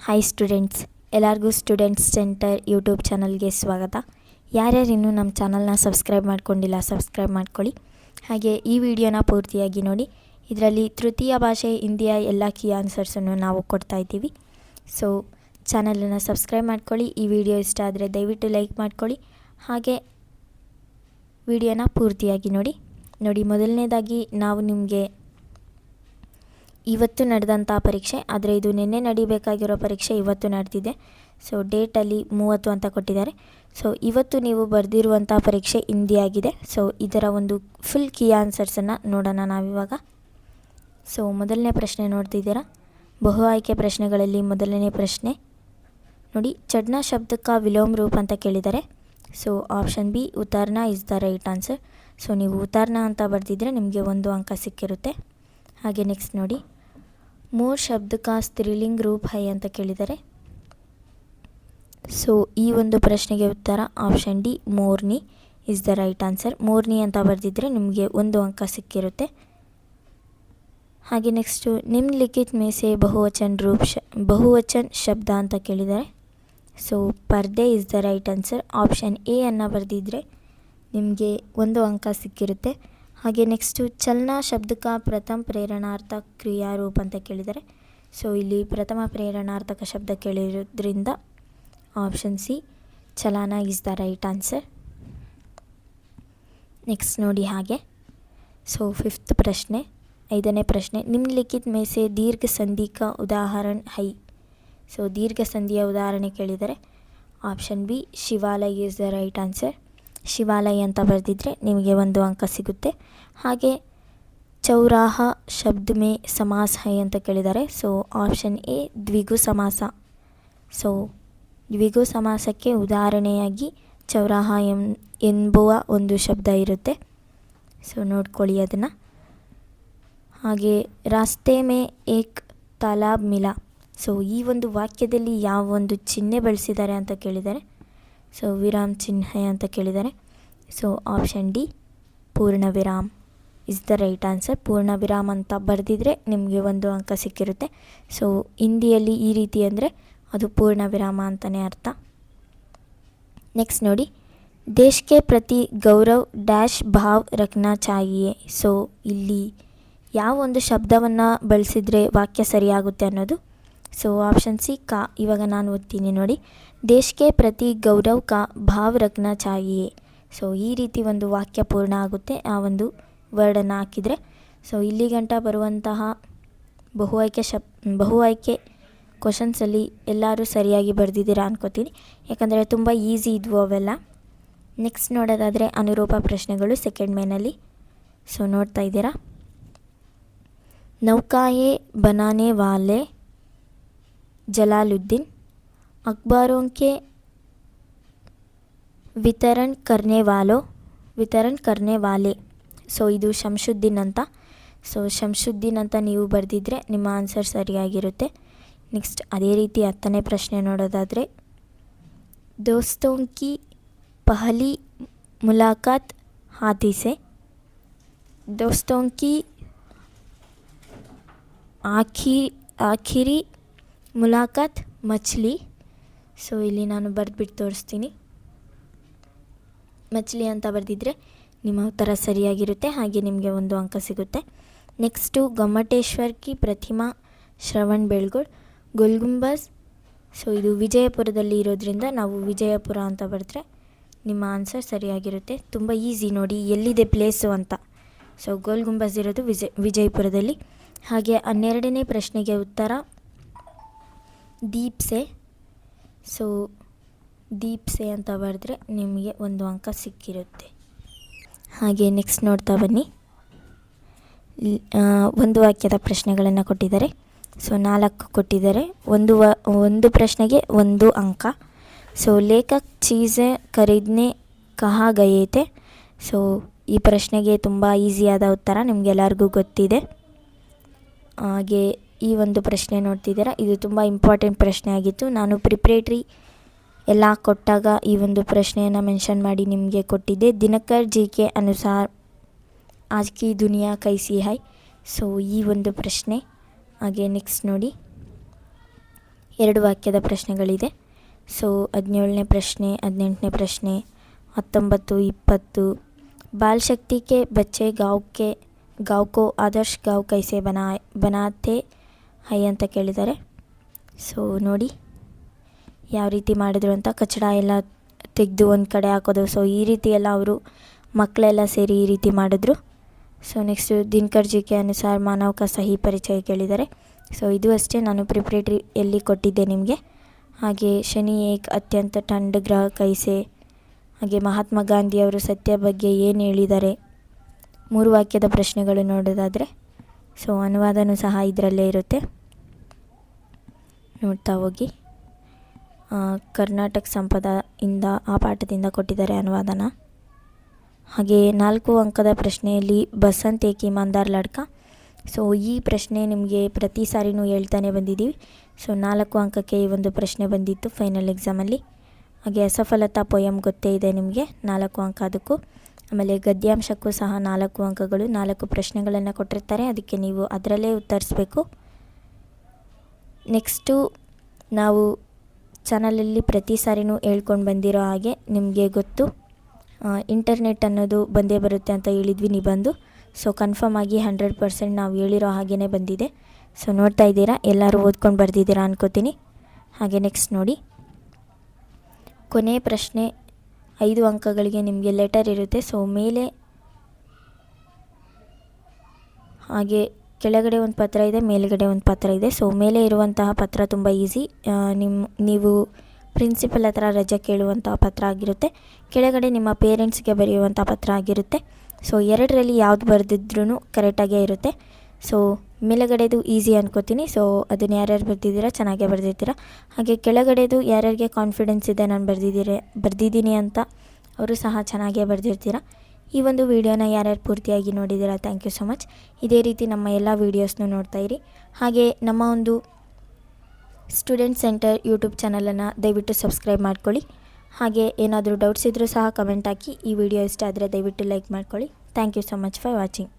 Hi students, ಎಲ್ಲರಿಗೂ students centre YouTube ಚಾನಲ್ಗೆ ಸ್ವಾಗತ. ಯಾರ್ಯಾರು ಇನ್ನೂ ನಮ್ಮ ಚಾನಲ್ನ ಸಬ್ಸ್ಕ್ರೈಬ್ ಮಾಡ್ಕೊಂಡಿಲ್ಲ ಸಬ್ಸ್ಕ್ರೈಬ್ ಮಾಡ್ಕೊಳ್ಳಿ. ಹಾಗೆ ಈ ವಿಡಿಯೋನ ಪೂರ್ತಿಯಾಗಿ ನೋಡಿ. ಇದರಲ್ಲಿ ತೃತೀಯ ಭಾಷೆ ಹಿಂದಿಯ ಎಲ್ಲ ಕೀ ಆನ್ಸರ್ಸನ್ನು ನಾವು ಕೊಡ್ತಾ ಇದ್ದೀವಿ. ಸೊ ಚಾನಲನ್ನು ಸಬ್ಸ್ಕ್ರೈಬ್ ಮಾಡ್ಕೊಳ್ಳಿ. ಈ ವಿಡಿಯೋ ಇಷ್ಟ ಆದರೆ ದಯವಿಟ್ಟು ಲೈಕ್ ಮಾಡ್ಕೊಳ್ಳಿ. ಹಾಗೆ ವಿಡಿಯೋನ ಪೂರ್ತಿಯಾಗಿ ನೋಡಿ. ಮೊದಲನೇದಾಗಿ ನಾವು ನಿಮಗೆ ಇವತ್ತು ನಡೆದಂಥ ಪರೀಕ್ಷೆ, ಆದರೆ ಇದು ನಿನ್ನೆ ನಡಿಬೇಕಾಗಿರೋ ಪರೀಕ್ಷೆ ಇವತ್ತು ನಡೆದಿದೆ. ಸೊ ಡೇಟಲ್ಲಿ 30 ಅಂತ ಕೊಟ್ಟಿದ್ದಾರೆ. ಸೊ ಇವತ್ತು ನೀವು ಬರೆದಿರುವಂಥ ಪರೀಕ್ಷೆ ಹಿಂದಿಯಾಗಿದೆ. ಸೊ ಇದರ ಒಂದು ಫುಲ್ ಕೀ ಆನ್ಸರ್ಸನ್ನು ನೋಡೋಣ ನಾವಿವಾಗ. ಸೊ ಮೊದಲನೇ ಪ್ರಶ್ನೆ ನೋಡ್ತಿದ್ದೀರಾ. ಬಹು ಆಯ್ಕೆ ಪ್ರಶ್ನೆಗಳಲ್ಲಿ ಮೊದಲನೇ ಪ್ರಶ್ನೆ ನೋಡಿ, ಚಡ್ನ ಶಬ್ದಕ್ಕೆ ವಿಲೋಮ ರೂಪ ಅಂತ ಕೇಳಿದ್ದಾರೆ. ಸೊ ಆಪ್ಷನ್ ಬಿ ಉತ್ತಾರ್ನ is the right answer. So ನೀವು ಉತ್ತಾರ್ನ ಅಂತ ಬರೆದಿದ್ರೆ ನಿಮಗೆ 1 ಅಂಕ ಸಿಕ್ಕಿರುತ್ತೆ. ಹಾಗೆ ನೆಕ್ಸ್ಟ್ ನೋಡಿ, ಮೋರ್ ಶಬ್ದಕ ಸ್ತ್ರೀಲಿಂಗ್ ರೂಪ್ ಹೈ ಅಂತ ಕೇಳಿದ್ದಾರೆ. ಸೊ ಈ ಒಂದು ಪ್ರಶ್ನೆಗೆ ಉತ್ತರ ಆಪ್ಷನ್ ಡಿ ಮೋರ್ನಿ ಇಸ್ ದ ರೈಟ್ ಆನ್ಸರ್. ಮೋರ್ನಿ ಅಂತ ಬರೆದಿದ್ರೆ ನಿಮಗೆ 1 ಅಂಕ ಸಿಕ್ಕಿರುತ್ತೆ. ಹಾಗೆ ನೆಕ್ಸ್ಟು ನಿಮ್ನಲಿಖಿತ್ ಮೇಸೆ ಬಹುವಚನ್ ಶಬ್ದ ಅಂತ ಕೇಳಿದ್ದಾರೆ. ಸೊ ಪರ್ದೆ is the right answer. Option A ಅನ್ನು ಬರೆದಿದ್ರೆ ನಿಮಗೆ 1 ಅಂಕ ಸಿಕ್ಕಿರುತ್ತೆ. ಹಾಗೆ ನೆಕ್ಸ್ಟು ಚಲನ ಶಬ್ದಕ ಪ್ರಥಮ ಪ್ರೇರಣಾರ್ಥ ಕ್ರಿಯಾರೂಪ ಅಂತ ಕೇಳಿದ್ದಾರೆ. ಸೊ ಇಲ್ಲಿ ಪ್ರಥಮ ಪ್ರೇರಣಾರ್ಥಕ ಶಬ್ದ ಕೇಳಿರೋದ್ರಿಂದ ಆಪ್ಷನ್ ಸಿ ಚಲನ is the right answer. Next ನೋಡಿ ಹಾಗೆ. ಸೊ 5th ಪ್ರಶ್ನೆ, 5ನೇ ಪ್ರಶ್ನೆ, ನಿಮ್ನಲಿಖಿತ್ ಮೇಸೆ ದೀರ್ಘ ಸಂಧಿಕ ಉದಾಹರಣೆ ಹೈ. ಸೊ ದೀರ್ಘ ಸಂಧಿಯ ಉದಾಹರಣೆ ಕೇಳಿದರೆ ಆಪ್ಷನ್ ಬಿ ಶಿವಾಲಯ ಇಸ್ ದ ರೈಟ್ ಆನ್ಸರ್. ಶಿವಾಲಯ ಅಂತ ಬರೆದಿದ್ರೆ ನಿಮಗೆ 1 ಅಂಕ ಸಿಗುತ್ತೆ. ಹಾಗೆ ಚೌರಾಹ ಶಬ್ದ ಮೇ ಸಮಾಸ ಹೈ ಅಂತ ಕೇಳಿದ್ದಾರೆ. ಸೊ ಆಪ್ಷನ್ ಎ ದ್ವಿಗು ಸಮಾಸ. ಸೊ ದ್ವಿಗು ಸಮಾಸಕ್ಕೆ ಉದಾಹರಣೆಯಾಗಿ ಚೌರಾಹ ಎಂಬುವ ಒಂದು ಶಬ್ದ ಇರುತ್ತೆ. ಸೊ ನೋಡ್ಕೊಳ್ಳಿ ಅದನ್ನು. ಹಾಗೆ ರಾಸ್ತೆ ಮೇ ಏಕ್ ತಾಲಾಬ್ ಮಿಲಾ. ಸೊ ಈ ಒಂದು ವಾಕ್ಯದಲ್ಲಿ ಯಾವ ಒಂದು ಚಿಹ್ನೆ ಬಳಸಿದ್ದಾರೆ ಅಂತ ಕೇಳಿದ್ದಾರೆ. ಸೊ ವಿರಾಮ್ ಚಿಹ್ನೆ ಅಂತ ಕೇಳಿದ್ದಾರೆ. ಸೊ ಆಪ್ಷನ್ ಡಿ ಪೂರ್ಣ ವಿರಾಮ್ ಇಸ್ ದ ರೈಟ್ ಆನ್ಸರ್. ಪೂರ್ಣ ವಿರಾಮ್ ಅಂತ ಬರೆದಿದ್ರೆ ನಿಮಗೆ 1 ಅಂಕ ಸಿಕ್ಕಿರುತ್ತೆ. ಸೊ ಹಿಂದಿಯಲ್ಲಿ ಈ ರೀತಿ ಅಂದರೆ ಅದು ಪೂರ್ಣ ವಿರಾಮ ಅಂತಲೇ ಅರ್ಥ. ನೆಕ್ಸ್ಟ್ ನೋಡಿ, ದೇಶಕ್ಕೆ ಪ್ರತಿ ಗೌರವ್ ಡ್ಯಾಶ್ ಭಾವ್ ರಖ್ನಾ ಚಾಹಿಯೇ. ಸೊ ಇಲ್ಲಿ ಯಾವ ಒಂದು ಶಬ್ದವನ್ನು ಬಳಸಿದರೆ ವಾಕ್ಯ ಸರಿಯಾಗುತ್ತೆ ಅನ್ನೋದು. ಸೊ ಆಪ್ಷನ್ ಸಿ ಕಾ. ಇವಾಗ ನಾನು ಓದ್ತೀನಿ ನೋಡಿ, ದೇಶಕ್ಕೆ ಪ್ರತಿ ಗೌರವ್ ಕಾ ಭಾವ್ ರಖ್ನಾ ಚಾಹಿಯೇ. ಸೊ ಈ ರೀತಿ ಒಂದು ವಾಕ್ಯ ಪೂರ್ಣ ಆಗುತ್ತೆ ಆ ಒಂದು ವರ್ಡನ್ನು ಹಾಕಿದರೆ. ಸೊ ಇಲ್ಲಿ ಗಂಟ ಬರುವಂತಹ ಬಹು ಆಯ್ಕೆ ಕ್ವಶನ್ಸಲ್ಲಿ ಎಲ್ಲರೂ ಸರಿಯಾಗಿ ಬರೆದಿದ್ದೀರಾ ಅನ್ಕೋತೀನಿ, ಯಾಕಂದರೆ ತುಂಬ ಈಸಿ ಇದ್ವು ಅವೆಲ್ಲ. ನೆಕ್ಸ್ಟ್ ನೋಡೋದಾದರೆ ಅನುರೂಪ ಪ್ರಶ್ನೆಗಳು ಸೆಕೆಂಡ್ ಮೇನಲ್ಲಿ. ಸೊ ನೋಡ್ತಾ ಇದ್ದೀರಾ. ನೌಕಾಯೇ ಬನಾನೆ ವಾಲೆ ಜಲಾಲುದ್ದೀನ್, अखबारों के ವಿತರಣ್ ಕರ್ನೆ ವಾಲೆ. ಸೊ ಇದು ಶಂಶುದ್ದೀನ್ ಅಂತ. ಸೊ ಶಂಶುದ್ದೀನ್ ಅಂತ ನೀವು ಬರೆದಿದ್ರೆ ನಿಮ್ಮ ಆನ್ಸರ್ ಸರಿಯಾಗಿರುತ್ತೆ. ನೆಕ್ಸ್ಟ್ ಅದೇ ರೀತಿ 10ನೇ ಪ್ರಶ್ನೆ ನೋಡೋದಾದರೆ, ದೋಸ್ತೋಂ ಕಿ ಪಹಲಿ ಮುಲಾಕಾತ್ ಹಾಥಿ ಸೆ, ದೋಸ್ತೋಂ ಕಿ ಆಖಿರಿ ಮುಲಾಕಾತ್ ಮಚ್ಲಿ. ಸೊ ಇಲ್ಲಿ ನಾನು ಬರೆದ್ಬಿಟ್ಟು ತೋರಿಸ್ತೀನಿ. ಮಚ್ಲಿ ಅಂತ ಬರೆದಿದ್ರೆ ನಿಮ್ಮ ಉತ್ತರ ಸರಿಯಾಗಿರುತ್ತೆ. ಹಾಗೆ ನಿಮಗೆ 1 ಅಂಕ ಸಿಗುತ್ತೆ. ನೆಕ್ಸ್ಟು ಗೊಮ್ಮಟೇಶ್ವರ್ ಕಿ ಪ್ರತಿಮಾ ಶ್ರವಣ್ ಬೆಳಗೊಳ ಗೋಲ್ಗುಂಬಜ್. ಸೊ ಇದು ವಿಜಯಪುರದಲ್ಲಿ ಇರೋದ್ರಿಂದ ನಾವು ವಿಜಯಪುರ ಅಂತ ಬರೆದ್ರೆ ನಿಮ್ಮ ಆನ್ಸರ್ ಸರಿಯಾಗಿರುತ್ತೆ. ತುಂಬ ಈಸಿ ನೋಡಿ, ಎಲ್ಲಿದೆ ಪ್ಲೇಸು ಅಂತ. ಸೊ ಗೋಲ್ಗುಂಬಜ್ ಇರೋದು ವಿಜಯಪುರದಲ್ಲಿ. ಹಾಗೆ 12ನೇ ಪ್ರಶ್ನೆಗೆ ಉತ್ತರ ದೀಪ್ಸೆ. ಸೊ ದೀಪ್ಸೆ ಅಂತ ಬರೆದ್ರೆ ನಿಮಗೆ 1 ಅಂಕ ಸಿಕ್ಕಿರುತ್ತೆ. ಹಾಗೆ ನೆಕ್ಸ್ಟ್ ನೋಡ್ತಾ ಬನ್ನಿ. ಒಂದು ವಾಕ್ಯದ ಪ್ರಶ್ನೆಗಳನ್ನು ಕೊಟ್ಟಿದ್ದಾರೆ. ಸೊ 4 ಕೊಟ್ಟಿದ್ದಾರೆ. ಒಂದು ಪ್ರಶ್ನೆಗೆ 1 ಅಂಕ. ಸೊ ಲೇಖಕ್ ಚೀಸೆ ಖರೀದ್ನೆ ಕಹಾ ಗಯೇ ಥೆ. ಸೊ ಈ ಪ್ರಶ್ನೆಗೆ ತುಂಬ ಈಸಿಯಾದ ಉತ್ತರ ನಿಮಗೆಲ್ಲರಿಗೂ ಗೊತ್ತಿದೆ. ಹಾಗೆ ಈ ಒಂದು ಪ್ರಶ್ನೆ ನೋಡ್ತಿದ್ದೀರಾ, ಇದು ತುಂಬ ಇಂಪಾರ್ಟೆಂಟ್ ಪ್ರಶ್ನೆ ಆಗಿತ್ತು. ನಾನು ಪ್ರಿಪ್ರೇಟ್ರಿ ಎಲ್ಲ ಕೊಟ್ಟಾಗ ಈ ಒಂದು ಪ್ರಶ್ನೆಯನ್ನು ಮೆನ್ಷನ್ ಮಾಡಿ ನಿಮಗೆ ಕೊಟ್ಟಿದ್ದೆ. ದಿನಕರ್ ಜಿ ಕೆ ಅನುಸಾರ ಆಜ್ ಕಿ ದುನಿಯಾ ಕೈಸಿ ಹೈ. ಸೊ ಈ ಒಂದು ಪ್ರಶ್ನೆ. ಹಾಗೆ ನೆಕ್ಸ್ಟ್ ನೋಡಿ, 2 ವಾಕ್ಯದ ಪ್ರಶ್ನೆಗಳಿದೆ. ಸೊ 17ನೇ ಪ್ರಶ್ನೆ, 18ನೇ ಪ್ರಶ್ನೆ, 19, 20. बाल शक्ति के बच्चे गाँव को आदर्श गाँव कैसे बनाते हैं ಅಂತ ಕೇಳಿದ್ದಾರೆ. ಸೊ ನೋಡಿ ಯಾವ ರೀತಿ ಮಾಡಿದ್ರು ಅಂತ. ಕಚಡ ಎಲ್ಲ ತೆಗೆದು ಒಂದು ಕಡೆ ಹಾಕೋದು. ಸೊ ಈ ರೀತಿ ಎಲ್ಲ ಅವರು ಮಕ್ಕಳೆಲ್ಲ ಸೇರಿ ಈ ರೀತಿ ಮಾಡಿದ್ರು. So next Dinakar G K ಅನುಸಾರ ಮಾನವ್ ಕಾ ಸಹಿ ಪರಿಚಯ ಕೇಳಿದ್ದಾರೆ. ಸೊ ಇದು ಅಷ್ಟೇ, ನಾನು ಪ್ರಿಪ್ರೇಟರಿಯಲ್ಲಿ ಕೊಟ್ಟಿದ್ದೆ ನಿಮಗೆ. ಹಾಗೆ ಶನಿ ಏಕ್ ಅತ್ಯಂತ ठंड ग्रह कैसे, ಹಾಗೆ ಮಹಾತ್ಮ ಗಾಂಧಿಯವರು ಸತ್ಯ ಬಗ್ಗೆ ಏನು ಹೇಳಿದ್ದಾರೆ. 3 ವಾಕ್ಯದ ಪ್ರಶ್ನೆಗಳು ನೋಡೋದಾದರೆ ಸೊ ಅನುವಾದನೂ ಸಹ ಇದರಲ್ಲೇ ಇರುತ್ತೆ, ನೋಡ್ತಾ ಹೋಗಿ. ಕರ್ನಾಟಕ ಸಂಪದ ಇಂದ ಆ ಪಾಠದಿಂದ ಕೊಟ್ಟಿದ್ದಾರೆ ಅನುವಾದನ. ಹಾಗೆ 4 ಅಂಕದ ಪ್ರಶ್ನೆಯಲ್ಲಿ ಬಸಂತ್ ಏಕ್ ಇಮಾನ್ದಾರ್ ಲಡ್ಕ. ಸೊ ಈ ಪ್ರಶ್ನೆ ನಿಮಗೆ ಪ್ರತಿ ಸಾರಿನೂ ಹೇಳ್ತಾನೆ ಬಂದಿದ್ದೀವಿ. ಸೊ 4 ಅಂಕಕ್ಕೆ ಈ ಒಂದು ಪ್ರಶ್ನೆ ಬಂದಿತ್ತು ಫೈನಲ್ ಎಕ್ಸಾಮಲ್ಲಿ. ಹಾಗೆ ಅಸಫಲತಾ ಪೊಯಮ್ ಗೊತ್ತೇ ಇದೆ ನಿಮಗೆ, 4 ಅಂಕ ಅದಕ್ಕೂ. ಆಮೇಲೆ ಗದ್ಯಾಂಶಕ್ಕೂ ಸಹ 4 ಅಂಕಗಳು. 4 ಪ್ರಶ್ನೆಗಳನ್ನು ಕೊಟ್ಟಿರ್ತಾರೆ, ಅದಕ್ಕೆ ನೀವು ಅದರಲ್ಲೇ ಉತ್ತರಿಸಬೇಕು. ನೆಕ್ಸ್ಟು ನಾವು ಚಾನಲಲ್ಲಿ ಪ್ರತಿ ಸಾರಿನೂ ಹೇಳ್ಕೊಂಡು ಬಂದಿರೋ ಹಾಗೆ ನಿಮಗೆ ಗೊತ್ತು, ಇಂಟರ್ನೆಟ್ ಅನ್ನೋದು ಬಂದೇ ಬರುತ್ತೆ ಅಂತ ಹೇಳಿದ್ವಿ ನಿಬಂದು. ಸೊ ಕನ್ಫರ್ಮ್ ಆಗಿ 100% ನಾವು ಹೇಳಿರೋ ಹಾಗೇ ಬಂದಿದೆ. ಸೊ ನೋಡ್ತಾ ಇದ್ದೀರಾ, ಎಲ್ಲರೂ ಓದ್ಕೊಂಡು ಬರ್ದಿದ್ದೀರಾ ಅನ್ಕೋತೀನಿ. ಹಾಗೆ ನೆಕ್ಸ್ಟ್ ನೋಡಿ, ಕೊನೆ ಪ್ರಶ್ನೆ 5 ಅಂಕಗಳಿಗೆ ನಿಮಗೆ ಲೆಟರ್ ಇರುತ್ತೆ. ಸೊ ಮೇಲೆ ಹಾಗೆ ಕೆಳಗಡೆ ಒಂದು ಪತ್ರ ಇದೆ, ಮೇಲ್ಗಡೆ ಒಂದು ಪತ್ರ ಇದೆ. ಸೊ ಮೇಲೆ ಇರುವಂತಹ ಪತ್ರ ತುಂಬ ಈಸಿ, ನೀವು ಪ್ರಿನ್ಸಿಪಲ್ ಹತ್ರ ರಜೆ ಕೇಳುವಂತಹ ಪತ್ರ ಆಗಿರುತ್ತೆ. ಕೆಳಗಡೆ ನಿಮ್ಮ ಪೇರೆಂಟ್ಸ್ಗೆ ಬರೆಯುವಂಥ ಪತ್ರ ಆಗಿರುತ್ತೆ. ಸೊ ಎರಡರಲ್ಲಿ ಯಾವ್ದು ಬರೆದಿದ್ರೂ ಕರೆಕ್ಟಾಗೇ ಇರುತ್ತೆ. ಸೊ ಮೇಲುಗಡೆದು ಈಸಿ ಅನ್ಕೋತೀನಿ. ಸೊ ಅದನ್ನು ಯಾರ್ಯಾರು ಬರೆದಿದ್ದೀರಾ ಚೆನ್ನಾಗೇ ಬರೆದಿರ್ತೀರ. ಹಾಗೆ ಕೆಳಗಡೆದು ಯಾರ್ಯಾರಿಗೆ ಕಾನ್ಫಿಡೆನ್ಸ್ ಇದೆ ನಾನು ಬರೆದಿದ್ದೀನಿ ಅಂತ ಅವರು ಸಹ ಚೆನ್ನಾಗೇ ಬರೆದಿರ್ತೀರ. ಈ ಒಂದು ವಿಡಿಯೋನ ಯಾರ್ಯಾರು ಪೂರ್ತಿಯಾಗಿ ನೋಡಿದ್ದೀರಾ, ಥ್ಯಾಂಕ್ ಯು ಸೊ ಮಚ್. ಇದೇ ರೀತಿ ನಮ್ಮ ಎಲ್ಲ ವೀಡಿಯೋಸ್ನೂ ನೋಡ್ತಾ ಇರಿ. ಹಾಗೆ ನಮ್ಮ ಒಂದು ಸ್ಟೂಡೆಂಟ್ ಸೆಂಟರ್ ಯೂಟ್ಯೂಬ್ ಚಾನಲನ್ನು ದಯವಿಟ್ಟು ಸಬ್ಸ್ಕ್ರೈಬ್ ಮಾಡ್ಕೊಳ್ಳಿ. ಹಾಗೆ ಏನಾದರೂ ಡೌಟ್ಸ್ ಇದ್ದರೂ ಸಹ ಕಮೆಂಟ್ ಹಾಕಿ. ಈ ವಿಡಿಯೋ ಇಷ್ಟ ಆದರೆ ದಯವಿಟ್ಟು ಲೈಕ್ ಮಾಡ್ಕೊಳ್ಳಿ. Thank you so much for watching.